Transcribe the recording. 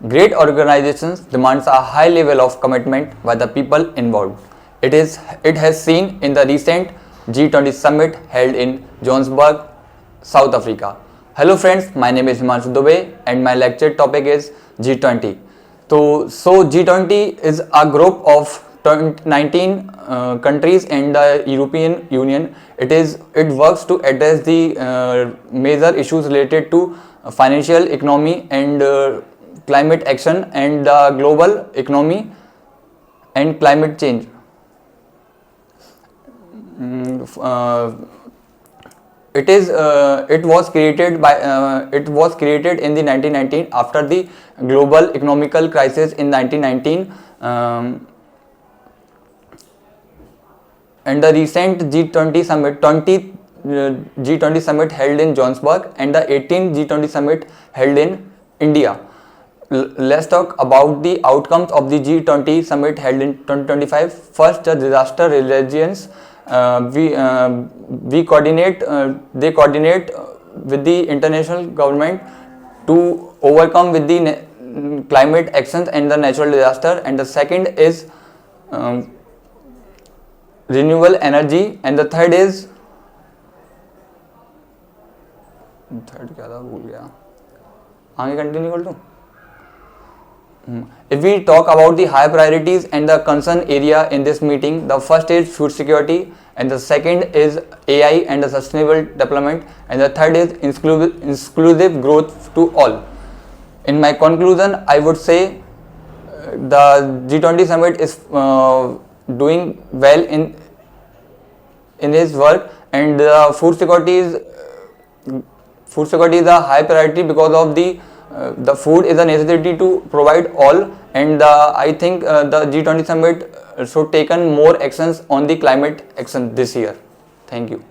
Great organizations demands a high level of commitment by the people involved. It has seen in the recent G20 summit held in Johannesburg, South Africa. Hello friends, my name is Himanshu Dubey and my lecture topic is G20. So G20 is a group of 19 countries and the European Union. It works to address the major issues related to financial economy and climate action and the global economy and climate change. It was created in the 1919 after the global economical crisis in 1919, and the recent G20 summit held in Johannesburg and the 18th G20 summit held in India. Let's talk about the outcomes of the G20 summit held in 2025. First, the disaster resilience. They coordinate with the international government to overcome with the climate actions and the natural disaster. And the second is renewable energy, and the third is क्या था भूल गया, आगे continue कर दूं. If we talk about the high priorities and the concern area in this meeting, the first is food security, and the second is AI and the sustainable development, and the third is inclusive growth to all. In my conclusion, I would say the G20 summit is doing well in his work, and food security is a high priority because of the food is a necessity to provide all, and I think the G20 summit should taken more actions on the climate action this year. Thank you.